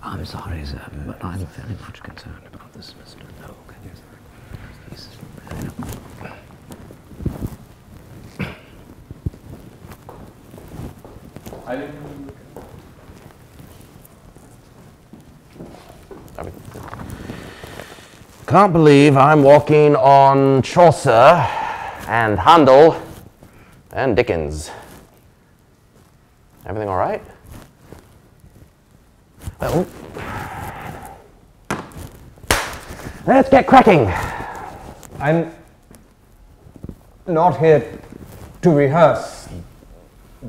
I'm sorry, sir, but I'm very much concerned about this, Mr. Logan. Can't believe I'm walking on Chaucer and Handel and Dickens. Everything all right? Well, let's get cracking. I'm not here to rehearse,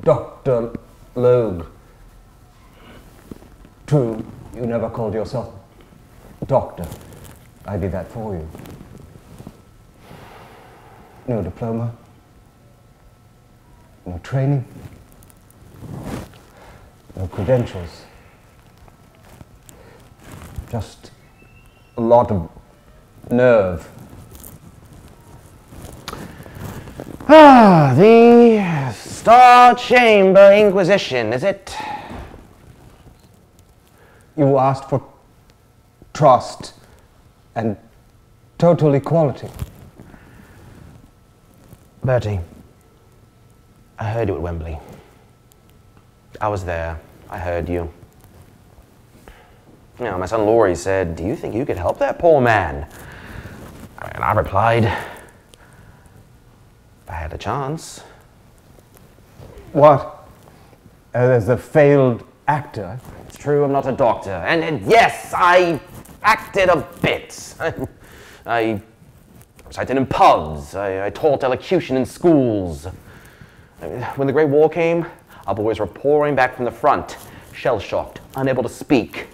Dr. Logue. True, you never called yourself doctor. I did that for you. No diploma, no training, no credentials. Just a lot of nerve. Ah, the Star Chamber Inquisition, is it? You asked for trust and total equality. Bertie, I heard you at Wembley. I was there. I heard you. You know, my son Laurie said, "Do you think you could help that poor man?" And I replied, "If I had a chance." What? As a failed actor? It's true, I'm not a doctor. And yes, I acted a bit. I recited in pubs. I taught elocution in schools. When the Great War came, our boys were pouring back from the front, shell-shocked, unable to speak.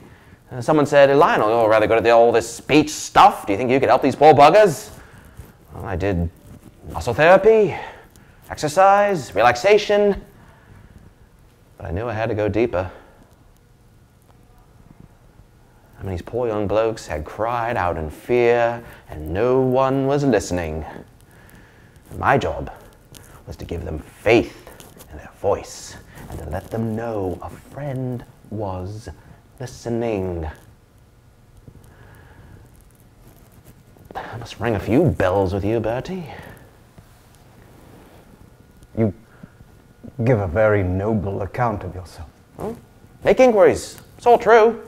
Someone said, "Hey, Lionel, you're rather good at all this speech stuff. Do you think you could help these poor buggers?" Well, I did muscle therapy, exercise, relaxation, but I knew I had to go deeper. I mean, these poor young blokes had cried out in fear, and no one was listening. My job was to give them faith in their voice, and to let them know a friend was listening. I must ring a few bells with you, Bertie. You give a very noble account of yourself. Huh? Make inquiries. It's all true.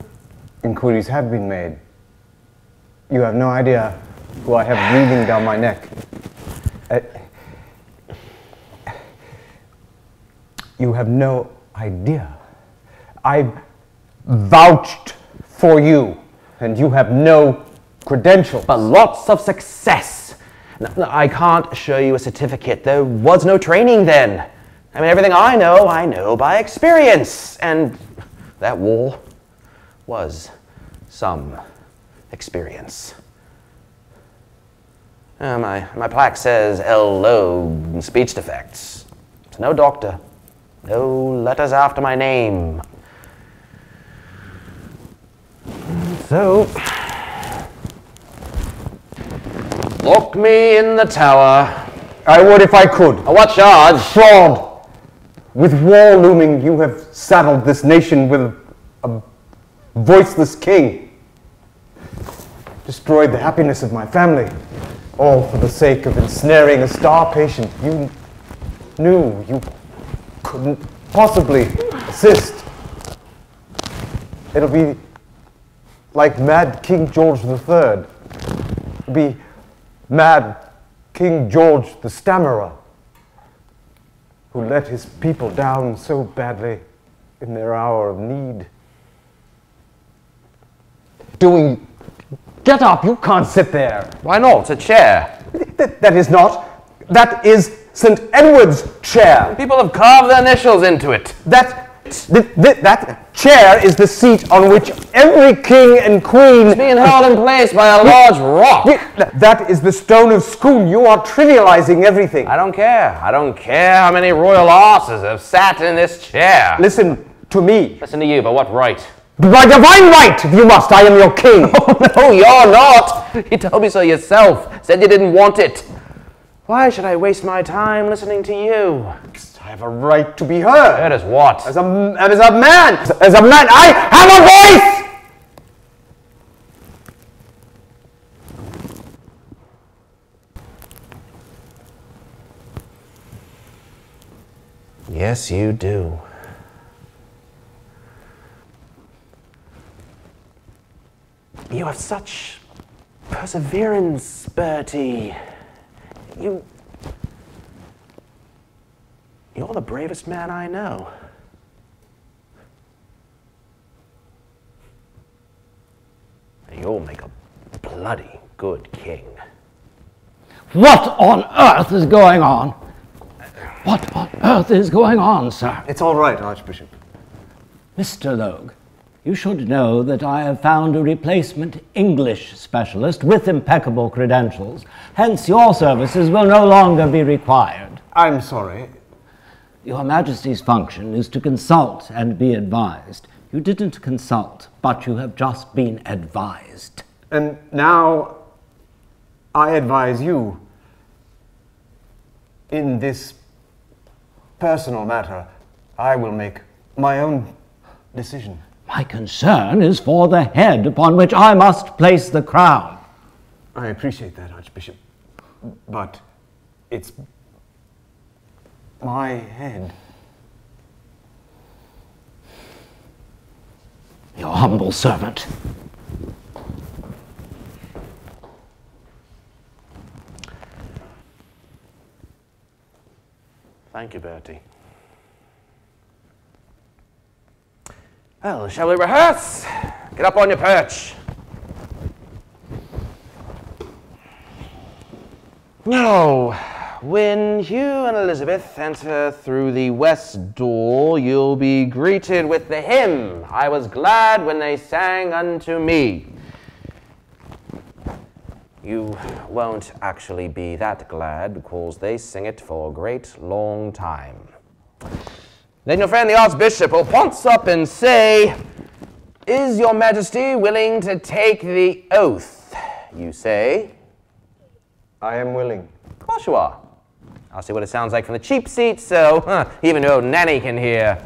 Inquiries have been made. You have no idea who I have breathing down my neck. You have no idea. I vouched for you, and you have no credentials. But lots of success. No, I can't show you a certificate. There was no training then. I mean, everything I know by experience. And that war was some experience. My plaque says L. Logue, speech defects. It's no doctor. No letters after my name. So, lock me in the tower. I would if I could. At what charge? Fraud. With war looming, you have saddled this nation with a voiceless king. Destroyed the happiness of my family, all for the sake of ensnaring a star patient. You knew you couldn't possibly assist. It'll be like Mad King George III. It'll be Mad King George the Stammerer, who let his people down so badly in their hour of need. Get up, you can't sit there. Why not? It's a chair. That is not. That is St. Edward's chair. People have carved their initials into it. That chair is the seat on which every king and queen... It's being held in place by a large rock. That is the stone of Scone. You are trivializing everything. I don't care. I don't care how many royal asses have sat in this chair. Listen to me. Listen to you, but what right? By divine right, if you must, I am your king. Oh, no, you're not. You told me so yourself. Said you didn't want it. Why should I waste my time listening to you? I have a right to be heard. Heard as what? As a man, I have a voice! Yes, you do. You have such perseverance, Bertie. You're the bravest man I know. You'll make a bloody good king. What on earth is going on? What on earth is going on, sir? It's all right, Archbishop. Mr. Logue, you should know that I have found a replacement English specialist with impeccable credentials. Hence, your services will no longer be required. I'm sorry. Your Majesty's function is to consult and be advised. You didn't consult, but you have just been advised. And now I advise you in this personal matter. I will make my own decision. My concern is for the head upon which I must place the crown. I appreciate that, Archbishop, but it's my head. Your humble servant. Thank you, Bertie. Well, shall we rehearse? Get up on your perch. Now, when you and Elizabeth enter through the west door, you'll be greeted with the hymn, "I was glad when they sang unto me." You won't actually be that glad because they sing it for a great long time. Then your friend the Archbishop will pounce up and say, "Is your Majesty willing to take the oath?" You say, I am willing. "Of course you are." I'll see what it sounds like from the cheap seat, so even though Nanny can hear.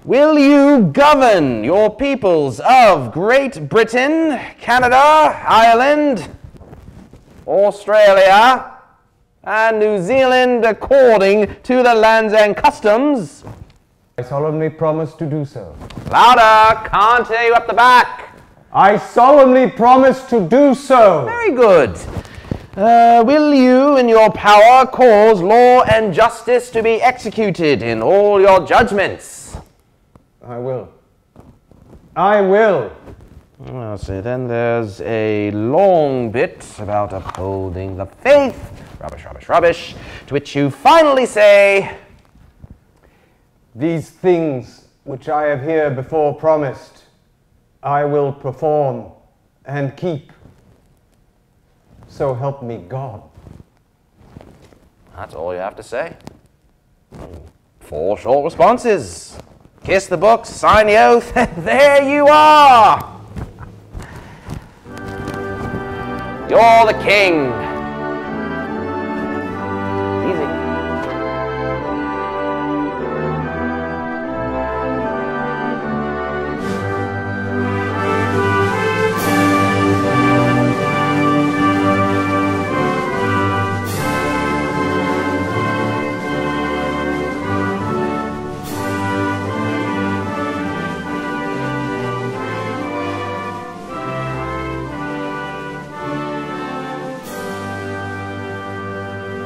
Will you govern your peoples of Great Britain, Canada, Ireland, Australia, and New Zealand according to the lands and customs? I solemnly promise to do so. Louder, can't hear you up the back. I solemnly promise to do so. Very good. Will you, in your power, cause law and justice to be executed in all your judgments? I will. I will. Well, see, then there's a long bit about upholding the faith. Rubbish, rubbish, rubbish. To which you finally say, These things which I have here before promised, I will perform and keep. So help me God. That's all you have to say. 4 short responses. Kiss the books, sign the oath, there you are! You're the king.